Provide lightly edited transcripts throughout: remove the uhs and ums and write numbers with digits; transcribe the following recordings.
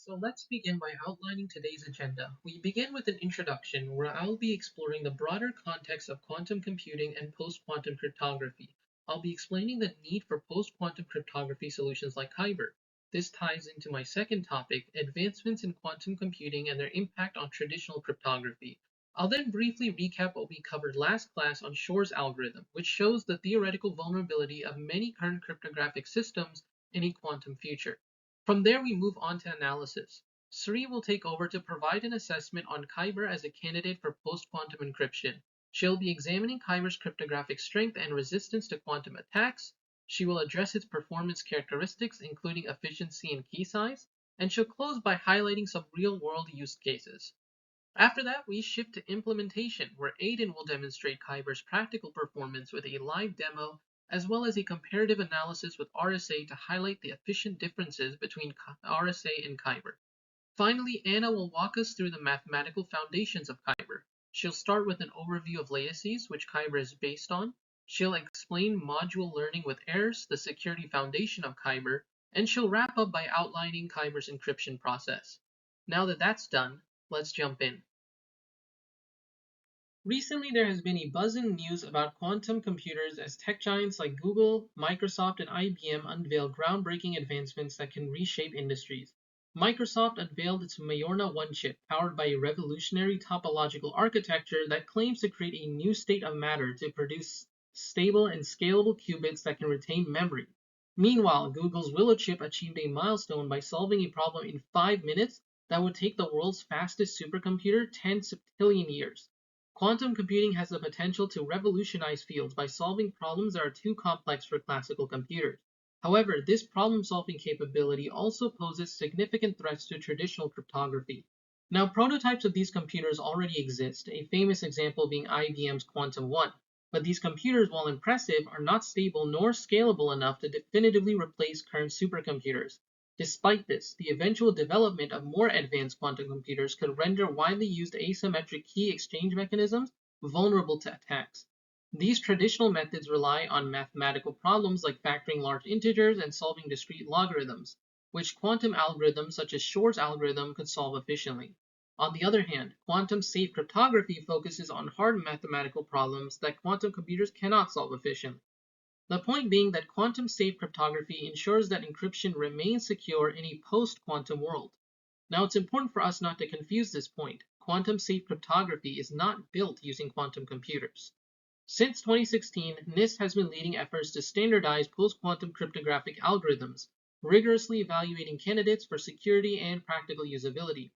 So let's begin by outlining today's agenda. We begin with an introduction where I'll be exploring the broader context of quantum computing and post-quantum cryptography. I'll be explaining the need for post-quantum cryptography solutions like Kyber. This ties into my second topic, advancements in quantum computing and their impact on traditional cryptography. I'll then briefly recap what we covered last class on Shor's algorithm, which shows the theoretical vulnerability of many current cryptographic systems in a quantum future. From there, we move on to analysis. Sri will take over to provide an assessment on Kyber as a candidate for post-quantum encryption. She'll be examining Kyber's cryptographic strength and resistance to quantum attacks. She will address its performance characteristics, including efficiency and key size, and she'll close by highlighting some real-world use cases. After that, we shift to implementation, where Aidan will demonstrate Kyber's practical performance with a live demo as well as a comparative analysis with RSA to highlight the efficient differences between RSA and Kyber. Finally, Anna will walk us through the mathematical foundations of Kyber. She'll start with an overview of lattices, which Kyber is based on. She'll explain module learning with errors, the security foundation of Kyber, and she'll wrap up by outlining Kyber's encryption process. Now that that's done, let's jump in. Recently, there has been a buzz in news about quantum computers as tech giants like Google, Microsoft, and IBM unveil groundbreaking advancements that can reshape industries. Microsoft unveiled its Majorna 1 chip, powered by a revolutionary topological architecture that claims to create a new state of matter to produce stable and scalable qubits that can retain memory. Meanwhile, Google's Willow chip achieved a milestone by solving a problem in 5 minutes that would take the world's fastest supercomputer 10 septillion years. Quantum computing has the potential to revolutionize fields by solving problems that are too complex for classical computers. However, this problem-solving capability also poses significant threats to traditional cryptography. Now, prototypes of these computers already exist, a famous example being IBM's Quantum 1. But these computers, while impressive, are not stable nor scalable enough to definitively replace current supercomputers. Despite this, the eventual development of more advanced quantum computers could render widely used asymmetric key exchange mechanisms vulnerable to attacks. These traditional methods rely on mathematical problems like factoring large integers and solving discrete logarithms, which quantum algorithms such as Shor's algorithm could solve efficiently. On the other hand, quantum-safe cryptography focuses on hard mathematical problems that quantum computers cannot solve efficiently. The point being that quantum-safe cryptography ensures that encryption remains secure in a post-quantum world. Now, it's important for us not to confuse this point. Quantum-safe cryptography is not built using quantum computers. Since 2016, NIST has been leading efforts to standardize post-quantum cryptographic algorithms, rigorously evaluating candidates for security and practical usability.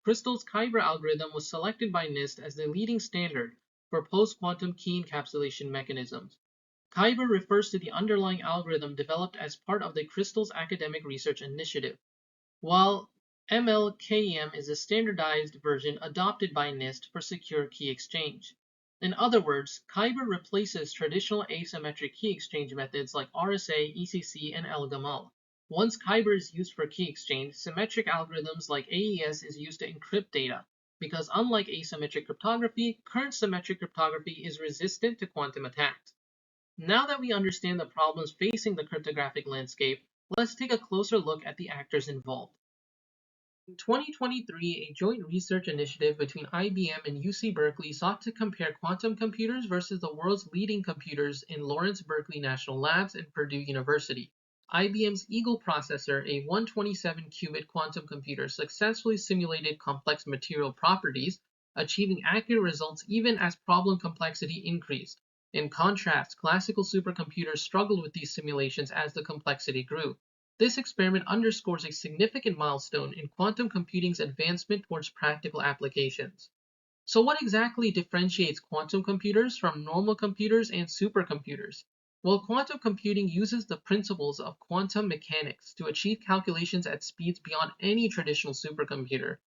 CRYSTALS-Kyber algorithm was selected by NIST as the leading standard for post-quantum key encapsulation mechanisms. Kyber refers to the underlying algorithm developed as part of the CRYSTALS academic research initiative, while ML-KEM is a standardized version adopted by NIST for secure key exchange. In other words, Kyber replaces traditional asymmetric key exchange methods like RSA, ECC, and LGML. Once Kyber is used for key exchange, symmetric algorithms like AES is used to encrypt data, because unlike asymmetric cryptography, current symmetric cryptography is resistant to quantum attacks. Now that we understand the problems facing the cryptographic landscape, let's take a closer look at the actors involved. In 2023, a joint research initiative between IBM and UC Berkeley sought to compare quantum computers versus the world's leading computers in Lawrence Berkeley National Labs and Purdue University. IBM's Eagle processor, a 127-qubit quantum computer, successfully simulated complex material properties, achieving accurate results even as problem complexity increased. In contrast, classical supercomputers struggled with these simulations as the complexity grew. This experiment underscores a significant milestone in quantum computing's advancement towards practical applications. So what exactly differentiates quantum computers from normal computers and supercomputers? Well, quantum computing uses the principles of quantum mechanics to achieve calculations at speeds beyond any traditional supercomputer.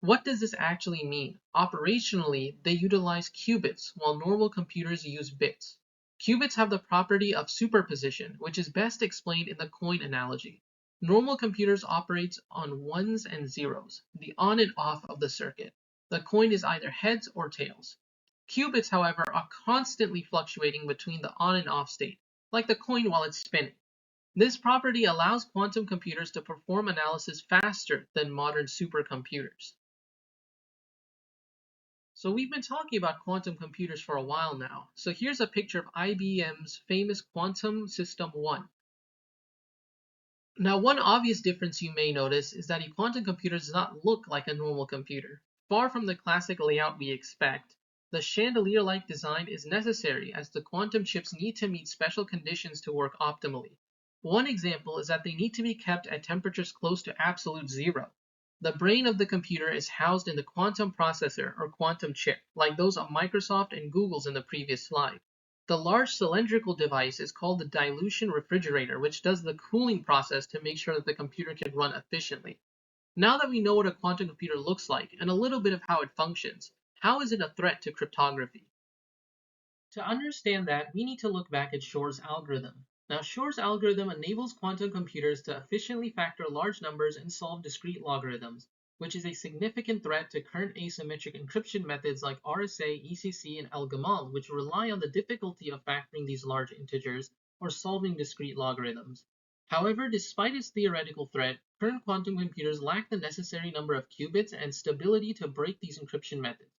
What does this actually mean? Operationally, they utilize qubits, while normal computers use bits. Qubits have the property of superposition, which is best explained in the coin analogy. Normal computers operate on ones and zeros, the on and off of the circuit. The coin is either heads or tails. Qubits, however, are constantly fluctuating between the on and off state, like the coin while it's spinning. This property allows quantum computers to perform analysis faster than modern supercomputers. So we've been talking about quantum computers for a while now. So here's a picture of IBM's famous Quantum System 1. Now, one obvious difference you may notice is that a quantum computer does not look like a normal computer. Far from the classic layout we expect, the chandelier-like design is necessary as the quantum chips need to meet special conditions to work optimally. One example is that they need to be kept at temperatures close to absolute zero. The brain of the computer is housed in the quantum processor or quantum chip, like those of Microsoft and Google's in the previous slide. The large cylindrical device is called the dilution refrigerator, which does the cooling process to make sure that the computer can run efficiently. Now that we know what a quantum computer looks like and a little bit of how it functions, how is it a threat to cryptography? To understand that, we need to look back at Shor's algorithm. Now, Shor's algorithm enables quantum computers to efficiently factor large numbers and solve discrete logarithms, which is a significant threat to current asymmetric encryption methods like RSA, ECC, and LGML, which rely on the difficulty of factoring these large integers or solving discrete logarithms. However, despite its theoretical threat, current quantum computers lack the necessary number of qubits and stability to break these encryption methods.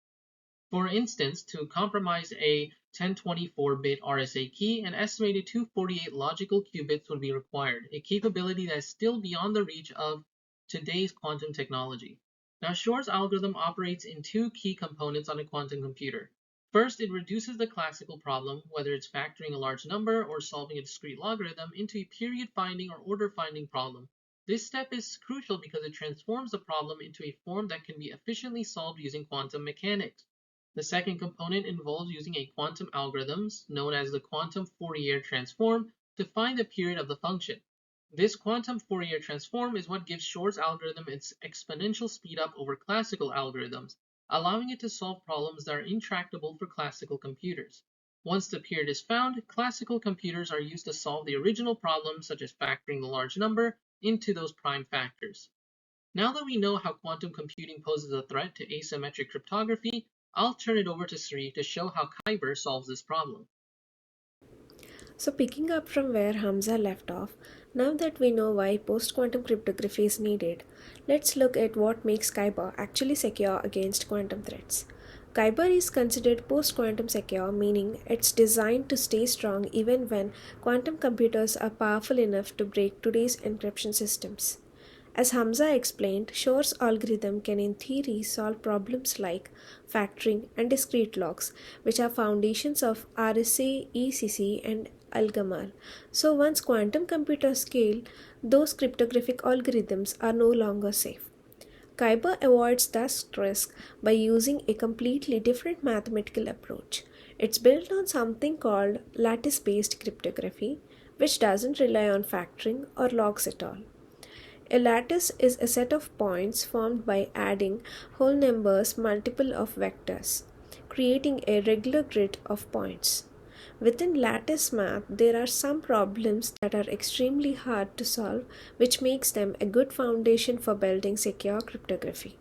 For instance, to compromise a 1024-bit RSA key, an estimated 248 logical qubits would be required, a capability that is still beyond the reach of today's quantum technology. Now, Shor's algorithm operates in two key components on a quantum computer. First, it reduces the classical problem, whether it's factoring a large number or solving a discrete logarithm, into a period finding or order finding problem. This step is crucial because it transforms the problem into a form that can be efficiently solved using quantum mechanics. The second component involves using a quantum algorithms, known as the quantum Fourier transform, to find the period of the function. This quantum Fourier transform is what gives Shor's algorithm its exponential speedup over classical algorithms, allowing it to solve problems that are intractable for classical computers. Once the period is found, classical computers are used to solve the original problems, such as factoring the large number into those prime factors. Now that we know how quantum computing poses a threat to asymmetric cryptography, I'll turn it over to Sri to show how Kyber solves this problem. So, picking up from where Hamza left off, now that we know why post quantum cryptography is needed, let's look at what makes Kyber actually secure against quantum threats. Kyber is considered post quantum secure, meaning it's designed to stay strong even when quantum computers are powerful enough to break today's encryption systems. As Hamza explained, Shor's algorithm can in theory solve problems like factoring and discrete logs, which are foundations of RSA, ECC, and algorithm. So once quantum computers scale, those cryptographic algorithms are no longer safe. Kyber avoids this risk by using a completely different mathematical approach. It's built on something called lattice-based cryptography, which doesn't rely on factoring or logs at all. A lattice is a set of points formed by adding whole numbers multiple of vectors, creating a regular grid of points. Within lattice math, there are some problems that are extremely hard to solve, which makes them a good foundation for building secure cryptography.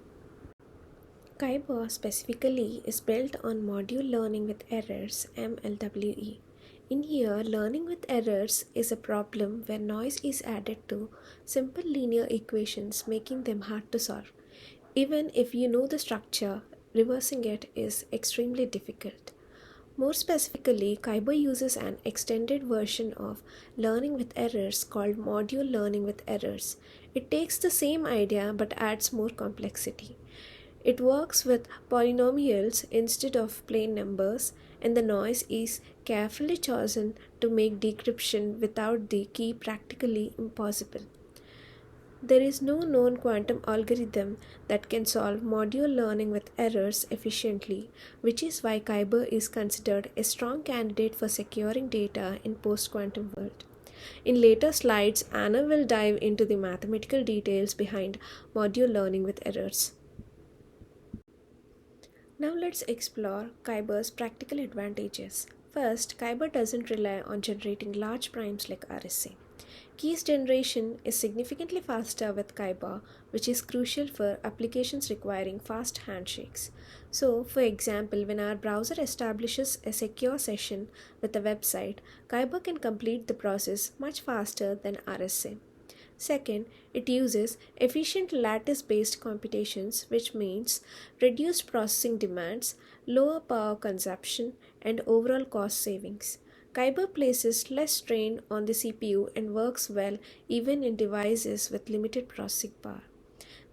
Kyber specifically is built on module learning with errors MLWE. In here, learning with errors is a problem where noise is added to simple linear equations, making them hard to solve. Even if you know the structure, reversing it is extremely difficult. More specifically, Kyber uses an extended version of learning with errors called module learning with errors. It takes the same idea but adds more complexity. It works with polynomials instead of plain numbers, and the noise is carefully chosen to make decryption without the key practically impossible. There is no known quantum algorithm that can solve module learning with errors efficiently, which is why Kyber is considered a strong candidate for securing data in post-quantum world. In later slides, Anna will dive into the mathematical details behind module learning with errors. Now let's explore Kyber's practical advantages. First, Kyber doesn't rely on generating large primes like RSA. Keys generation is significantly faster with Kyber, which is crucial for applications requiring fast handshakes. So, for example, when our browser establishes a secure session with a website, Kyber can complete the process much faster than RSA. Second, it uses efficient lattice based computations, which means reduced processing demands, lower power consumption, and overall cost savings. Kyber places less strain on the CPU and works well even in devices with limited processing power.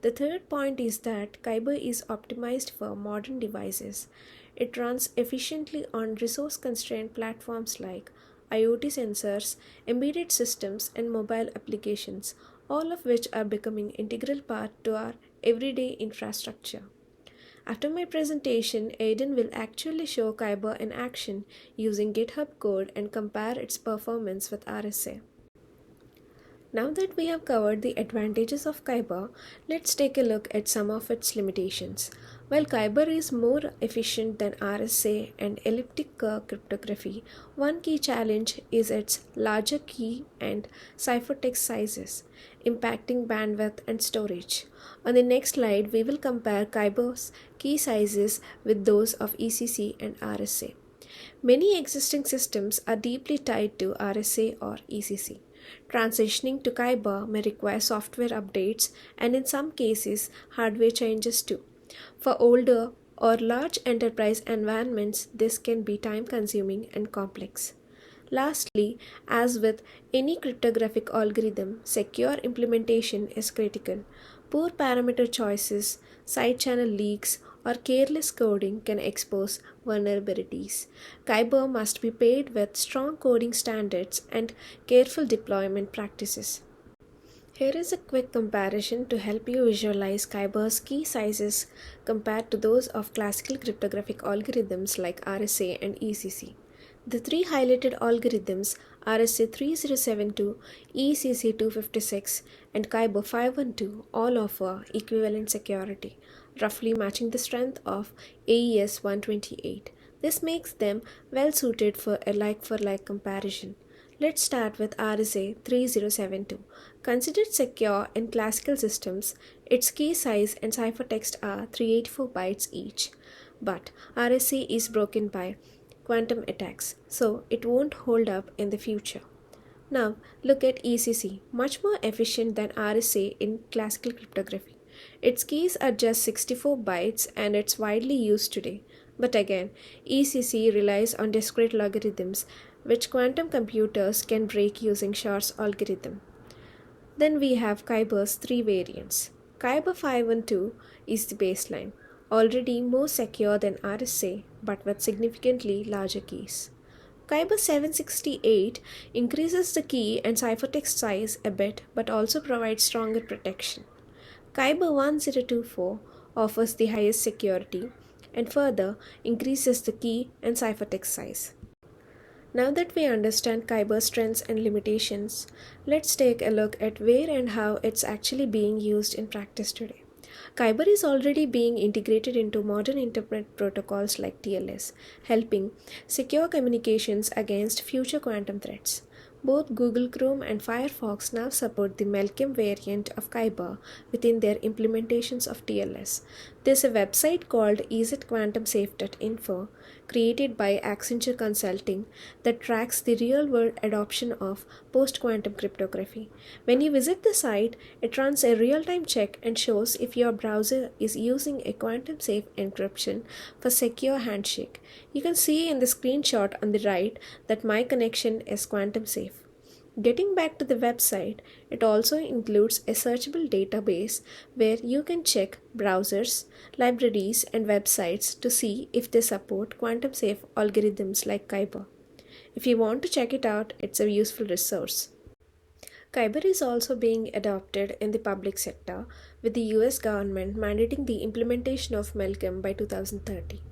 The third point is that Kyber is optimized for modern devices. It runs efficiently on resource constrained platforms like IoT sensors, embedded systems, and mobile applications, all of which are becoming integral part to our everyday infrastructure. After my presentation, Aiden will actually show Kyber in action using GitHub code and compare its performance with RSA. Now that we have covered the advantages of Kyber, let's take a look at some of its limitations. While Kyber is more efficient than RSA and elliptic curve cryptography, one key challenge is its larger key and ciphertext sizes, impacting bandwidth and storage. On the next slide, we will compare Kyber's key sizes with those of ECC and RSA. Many existing systems are deeply tied to RSA or ECC. Transitioning to Kyber may require software updates and, in some cases, hardware changes too. For older or large enterprise environments, this can be time consuming and complex. Lastly, as with any cryptographic algorithm, secure implementation is critical. Poor parameter choices, side channel leaks, or careless coding can expose vulnerabilities. Kyber must be paired with strong coding standards and careful deployment practices. Here is a quick comparison to help you visualize Kyber's key sizes compared to those of classical cryptographic algorithms like RSA and ECC. The three highlighted algorithms RSA 3072, ECC 256, and Kyber 512 all offer equivalent security, roughly matching the strength of AES 128. This makes them well suited for a like for like comparison. Let's start with RSA 3072. Considered secure in classical systems, its key size and ciphertext are 384 bytes each. But RSA is broken by quantum attacks, so it won't hold up in the future. Now, look at ECC, much more efficient than RSA in classical cryptography. Its keys are just 64 bytes and it's widely used today. But again, ECC relies on discrete logarithms, which quantum computers can break using Shor's algorithm. Then we have Kyber's three variants. Kyber 512 is the baseline, already more secure than RSA but with significantly larger keys. Kyber 768 increases the key and ciphertext size a bit but also provides stronger protection. Kyber 1024 offers the highest security and further increases the key and ciphertext size. Now that we understand Kyber's strengths and limitations, let's take a look at where and how it's actually being used in practice today. Kyber is already being integrated into modern internet protocols like TLS, helping secure communications against future quantum threats. Both Google Chrome and Firefox now support the ML-KEM variant of Kyber within their implementations of TLS. There's a website called isitquantumsafe.info created by Accenture Consulting that tracks the real-world adoption of post-quantum cryptography. When you visit the site, it runs a real-time check and shows if your browser is using a quantum-safe encryption for secure handshake. You can see in the screenshot on the right that my connection is quantum safe. Getting back to the website, it also includes a searchable database where you can check browsers, libraries, and websites to see if they support quantum safe algorithms like Kyber. If you want to check it out, it's a useful resource. Kyber is also being adopted in the public sector, with the US government mandating the implementation of ML-KEM by 2030.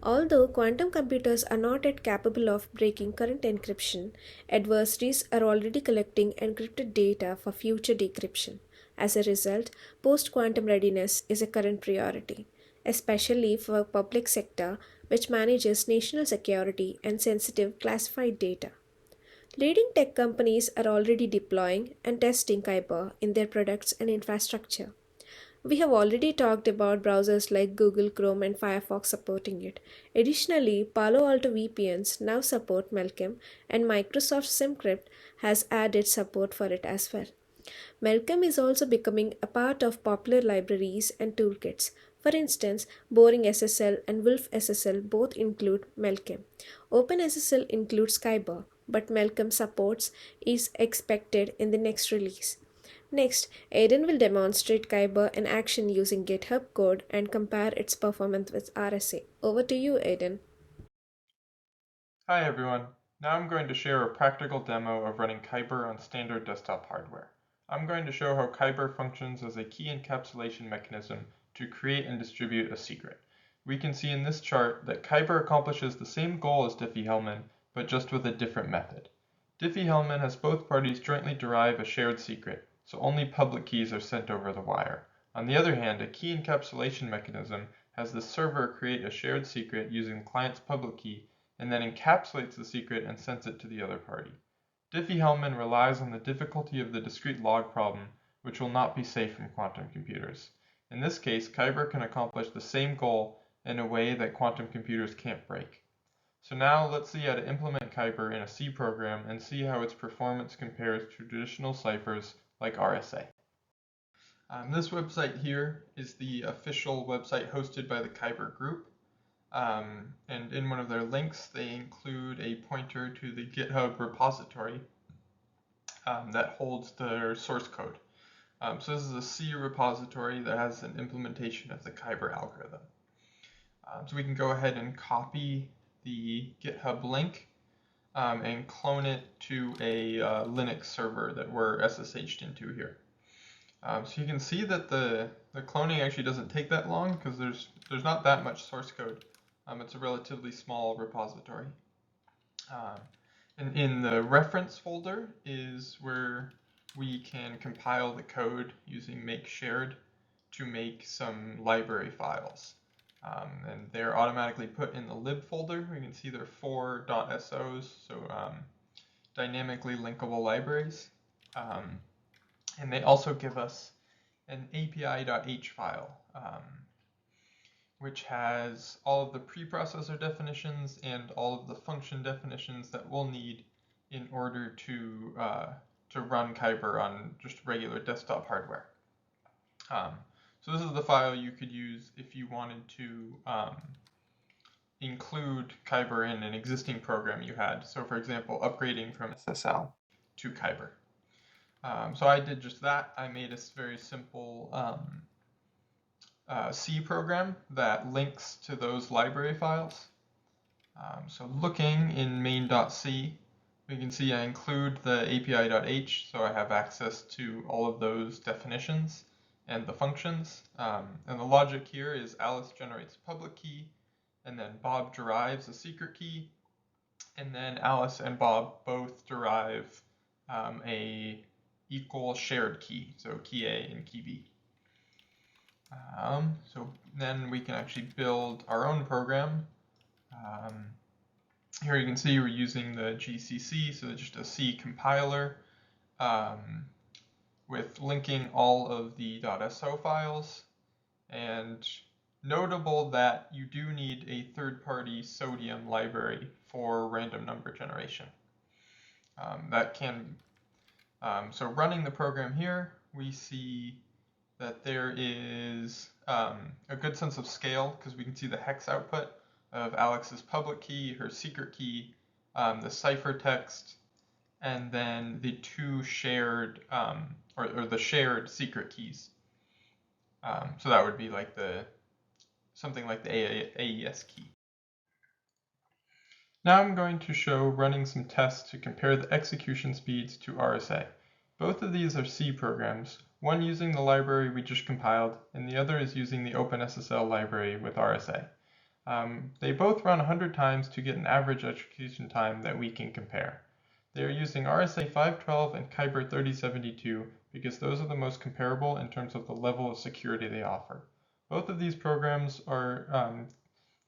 Although quantum computers are not yet capable of breaking current encryption, adversaries are already collecting encrypted data for future decryption. As a result, post-quantum readiness is a current priority, especially for public sector which manages national security and sensitive classified data. Leading tech companies are already deploying and testing Kyber in their products and infrastructure. We have already talked about browsers like Google Chrome and Firefox supporting it. Additionally, Palo Alto VPNs now support ML-KEM, and Microsoft SymCrypt has added support for it as well. ML-KEM is also becoming a part of popular libraries and toolkits. For instance, Boring SSL and Wolf SSL both include ML-KEM. OpenSSL includes Kyber, but ML-KEM supports is expected in the next release. Next, Aiden will demonstrate Kyber in action using GitHub code and compare its performance with RSA. Over to you, Aiden. Hi everyone. Now I'm going to share a practical demo of running Kyber on standard desktop hardware. I'm going to show how Kyber functions as a key encapsulation mechanism to create and distribute a secret. We can see in this chart that Kyber accomplishes the same goal as Diffie-Hellman, but just with a different method. Diffie-Hellman has both parties jointly derive a shared secret, so only public keys are sent over the wire. On the other hand, a key encapsulation mechanism has the server create a shared secret using the client's public key and then encapsulates the secret and sends it to the other party. Diffie-Hellman relies on the difficulty of the discrete log problem, which will not be safe from quantum computers. In this case, Kyber can accomplish the same goal in a way that quantum computers can't break. So now let's see how to implement Kyber in a C program and see how its performance compares to traditional ciphers like RSA. This website here is the official website hosted by the Kyber group. And in one of their links, they include a pointer to the GitHub repository that holds their source code. So this is a C repository that has an implementation of the Kyber algorithm. So we can go ahead and copy the GitHub link and clone it to a Linux server that we're SSH'd into here. So you can see that the cloning actually doesn't take that long because there's not that much source code. It's a relatively small repository. And in the reference folder is where we can compile the code using make shared to make some library files. And they're automatically put in the lib folder. We can see there are 4 .sos, so dynamically linkable libraries. And they also give us an API.h file, which has all of the preprocessor definitions and all of the function definitions that we'll need in order to run Kyber on just regular desktop hardware. So this is the file you could use if you wanted to include Kyber in an existing program you had. So for example, upgrading from SSL to Kyber. So I did just that. I made a very simple C program that links to those library files. So looking in main.c, we can see I include the API.h, so I have access to all of those definitions and the functions. And the logic here is Alice generates a public key, and then Bob derives a secret key, and then Alice and Bob both derive a equal shared key, so key A and key B. So then we can actually build our own program. Here you can see we're using the GCC, so just a C compiler with linking all of the .so files. And notable that you do need a third-party sodium library for random number generation. So running the program here, we see that there is a good sense of scale because we can see the hex output of Alex's public key, her secret key, the ciphertext, and then the 2 shared or the shared secret keys. So that would be like something like the AES key. Now I'm going to show running some tests to compare the execution speeds to RSA. Both of these are C programs, one using the library we just compiled, and the other is using the OpenSSL library with RSA. They both run 100 times to get an average execution time that we can compare. They are using RSA 512 and Kyber 3072 because those are the most comparable in terms of the level of security they offer. Both of these programs are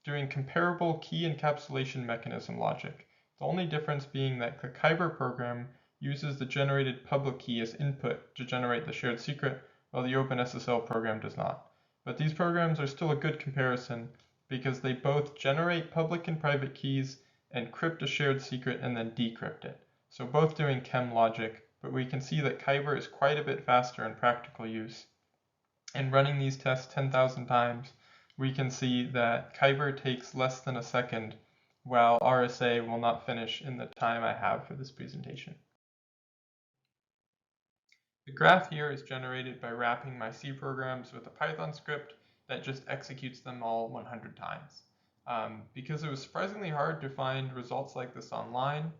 doing comparable key encapsulation mechanism logic, The only difference being that the Kyber program uses the generated public key as input to generate the shared secret, while the OpenSSL program does not. But these programs are still a good comparison because they both generate public and private keys, encrypt a shared secret, and then decrypt it. So both doing KEM logic, but we can see that Kyber is quite a bit faster in practical use. And running these tests 10,000 times, we can see that Kyber takes less than a second, while RSA will not finish in the time I have for this presentation. The graph here is generated by wrapping my C programs with a Python script that just executes them all 100 times. Because it was surprisingly hard to find results like this online,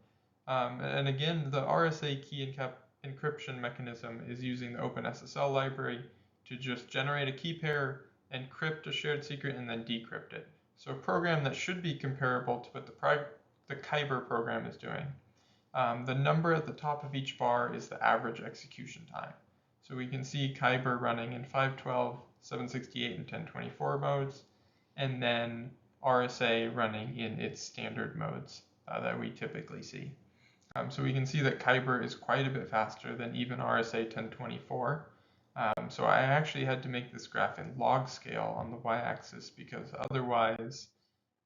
and again, the RSA key encryption mechanism is using the OpenSSL library to just generate a key pair, encrypt a shared secret, and then decrypt it. So a program that should be comparable to what the Kyber program is doing. The number at the top of each bar is the average execution time. So we can see Kyber running in 512, 768, and 1024 modes, and then RSA running in its standard modes that we typically see. So we can see that Kyber is quite a bit faster than even RSA 1024. So I actually had to make this graph in log scale on the y-axis because otherwise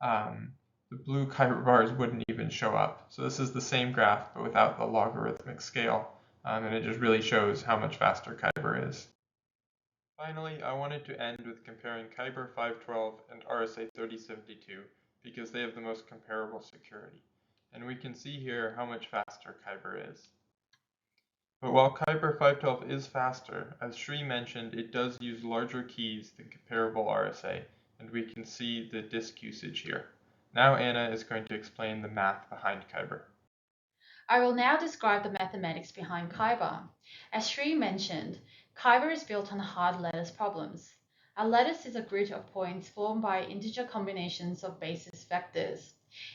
the blue Kyber bars wouldn't even show up. So this is the same graph but without the logarithmic scale, and it just really shows how much faster Kyber is. Finally, I wanted to end with comparing Kyber 512 and RSA 3072 because they have the most comparable security. And we can see here how much faster Kyber is. But while Kyber 512 is faster, as Shri mentioned, it does use larger keys than comparable RSA, and we can see the disk usage here. Now Anna is going to explain the math behind Kyber. I will now describe the mathematics behind Kyber. As Shri mentioned, Kyber is built on hard lattice problems. A lattice is a grid of points formed by integer combinations of basis vectors.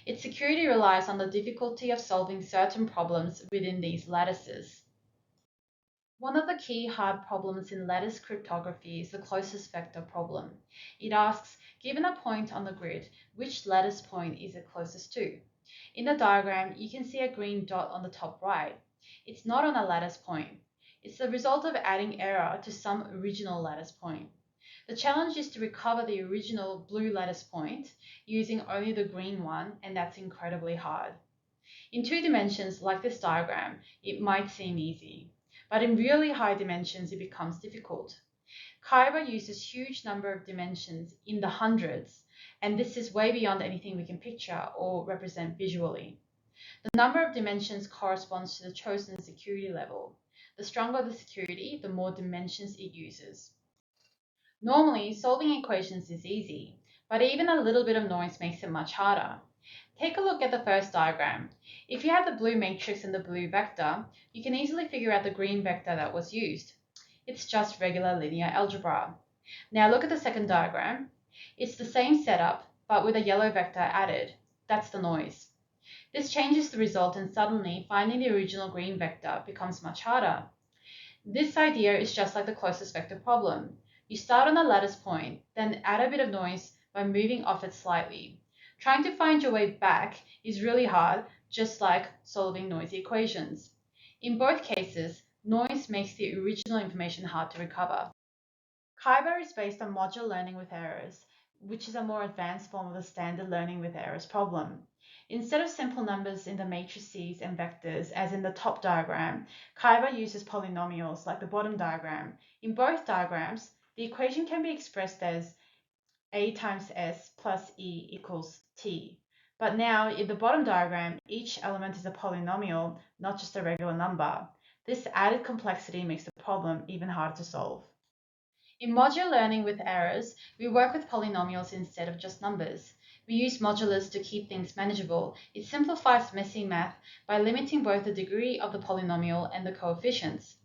Its security relies on the difficulty of solving certain problems within these lattices. One of the key hard problems in lattice cryptography is the closest vector problem. It asks, given a point on the grid, which lattice point is it closest to? In the diagram, you can see a green dot on the top right. It's not on a lattice point. It's the result of adding error to some original lattice point. The challenge is to recover the original blue lattice point using only the green one, and that's incredibly hard. In 2 dimensions, like this diagram, it might seem easy, but in really high dimensions, it becomes difficult. Kyber uses huge number of dimensions in the hundreds, and this is way beyond anything we can picture or represent visually. The number of dimensions corresponds to the chosen security level. The stronger the security, the more dimensions it uses. Normally, solving equations is easy, but even a little bit of noise makes it much harder. Take a look at the first diagram. If you have the blue matrix and the blue vector, you can easily figure out the green vector that was used. It's just regular linear algebra. Now look at the second diagram. It's the same setup, but with a yellow vector added. That's the noise. This changes the result, and suddenly finding the original green vector becomes much harder. This idea is just like the closest vector problem. You start on a lattice point, then add a bit of noise by moving off it slightly. Trying to find your way back is really hard, just like solving noisy equations. In both cases, noise makes the original information hard to recover. Kyber is based on modular learning with errors, which is a more advanced form of the standard learning with errors problem. Instead of simple numbers in the matrices and vectors, as in the top diagram, Kyber uses polynomials like the bottom diagram. In both diagrams, the equation can be expressed as a times s plus e equals t. But now, in the bottom diagram, each element is a polynomial, not just a regular number. This added complexity makes the problem even harder to solve. In modular learning with errors, we work with polynomials instead of just numbers. We use modulars to keep things manageable. It simplifies messy math by limiting both the degree of the polynomial and the coefficients.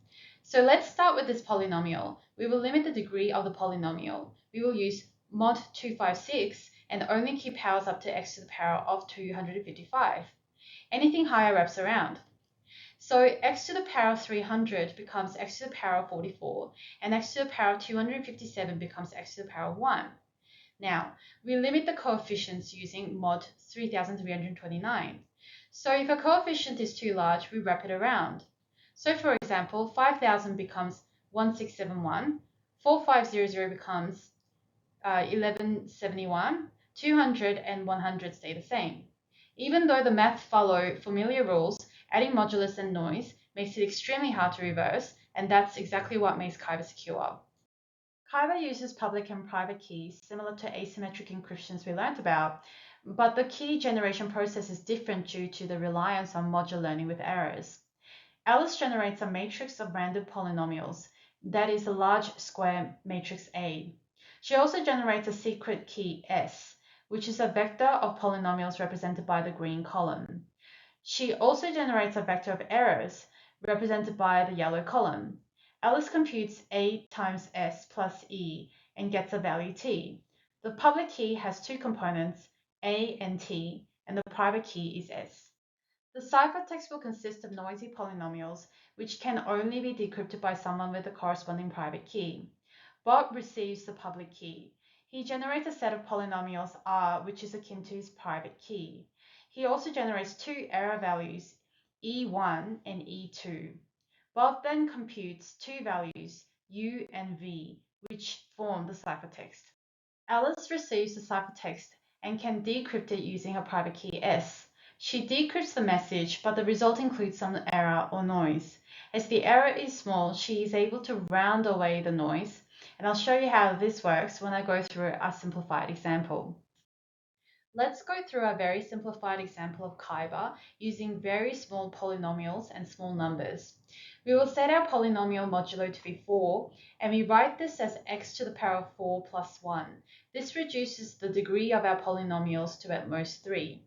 So let's start with this polynomial. We will limit the degree of the polynomial. We will use mod 256 and only keep powers up to x to the power of 255. Anything higher wraps around. So x to the power of 300 becomes x to the power of 44, and x to the power of 257 becomes x to the power of 1. Now, we limit the coefficients using mod 3329. So if a coefficient is too large, we wrap it around. So for example, 5000 becomes 1671, 4500 becomes 1171, 200 and 100 stay the same. Even though the maths follow familiar rules, adding modulus and noise makes it extremely hard to reverse, and that's exactly what makes Kyber secure. Kyber uses public and private keys similar to asymmetric encryptions we learned about, but the key generation process is different due to the reliance on modular learning with errors. Alice generates a matrix of random polynomials, that is a large square matrix A. She also generates a secret key S, which is a vector of polynomials represented by the green column. She also generates a vector of errors, represented by the yellow column. Alice computes A times S plus E and gets a value T. The public key has two components, A and T, and the private key is S. The ciphertext will consist of noisy polynomials, which can only be decrypted by someone with the corresponding private key. Bob receives the public key. He generates a set of polynomials R, which is akin to his private key. He also generates two error values, E1 and E2. Bob then computes two values, U and V, which form the ciphertext. Alice receives the ciphertext and can decrypt it using her private key S. She decrypts the message, but the result includes some error or noise. As the error is small, she is able to round away the noise, and I'll show you how this works when I go through a simplified example. Let's go through a very simplified example of Kyber using very small polynomials and small numbers. We will set our polynomial modulo to be 4, and we write this as x to the power of 4 plus 1. This reduces the degree of our polynomials to at most 3.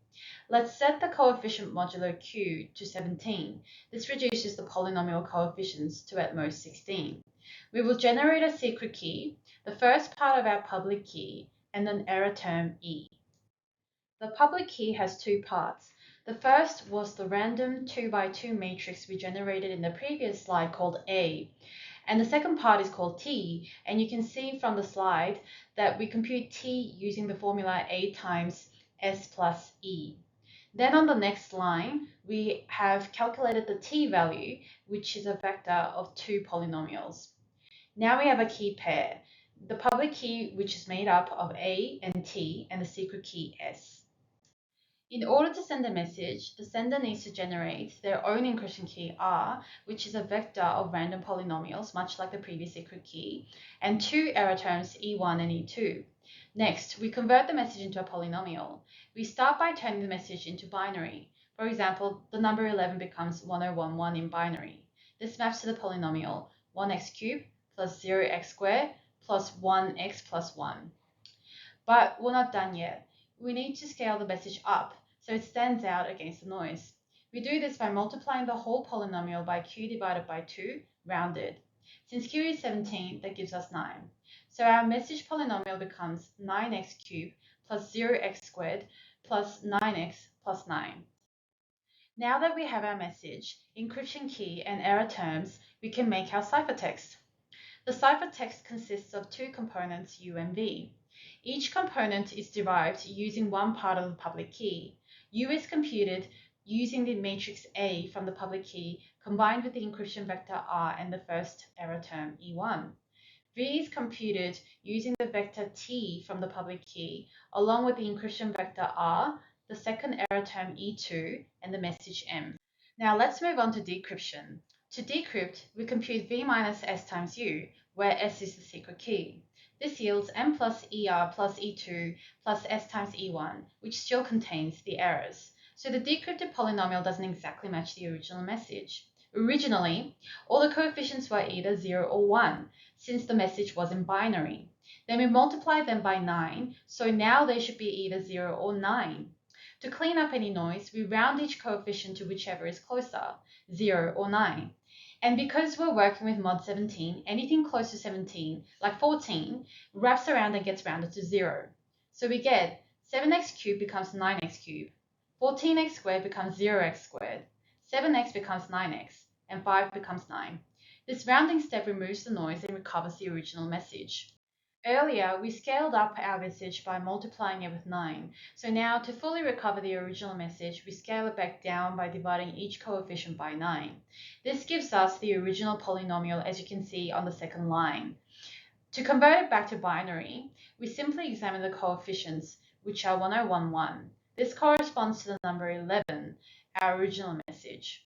Let's set the coefficient modulo q to 17. This reduces the polynomial coefficients to at most 16. We will generate a secret key, the first part of our public key, and an error term e. The public key has two parts. The first was the random 2 by 2 matrix we generated in the previous slide called A. And the second part is called T, and you can see from the slide that we compute T using the formula A times S plus E. Then on the next line, we have calculated the T value, which is a vector of two polynomials. Now we have a key pair, the public key, which is made up of A and T, and the secret key S. In order to send a message, the sender needs to generate their own encryption key R, which is a vector of random polynomials, much like the previous secret key, and two error terms E1 and E2. Next, we convert the message into a polynomial. We start by turning the message into binary. For example, the number 11 becomes 1011 in binary. This maps to the polynomial 1x cubed plus 0x squared plus 1x plus 1. But we're not done yet. We need to scale the message up so it stands out against the noise. We do this by multiplying the whole polynomial by q divided by 2, rounded. Since q is 17, that gives us 9. So our message polynomial becomes 9x cubed plus 0x squared plus 9x plus 9. Now that we have our message, encryption key, and error terms, we can make our ciphertext. The ciphertext consists of two components, U and V. Each component is derived using one part of the public key. U is computed using the matrix A from the public key combined with the encryption vector R and the first error term E1. V is computed using the vector T from the public key along with the encryption vector R, the second error term E2, and the message M. Now let's move on to decryption. To decrypt, we compute V minus S times U, where S is the secret key. This yields M plus ER plus E2 plus S times E1, which still contains the errors. So the decrypted polynomial doesn't exactly match the original message. Originally, all the coefficients were either 0 or 1, since the message was in binary. Then we multiplied them by 9, so now they should be either 0 or 9. To clean up any noise, we round each coefficient to whichever is closer, 0 or 9. And because we're working with mod 17, anything close to 17, like 14, wraps around and gets rounded to 0. So we get 7x cubed becomes 9x cubed, 14x squared becomes 0x squared, 7x becomes 9x, and 5 becomes 9. This rounding step removes the noise and recovers the original message. Earlier, we scaled up our message by multiplying it with 9. So now, to fully recover the original message, we scale it back down by dividing each coefficient by 9. This gives us the original polynomial, as you can see on the second line. To convert it back to binary, we simply examine the coefficients, which are 1011. This corresponds to the number 11, our original message.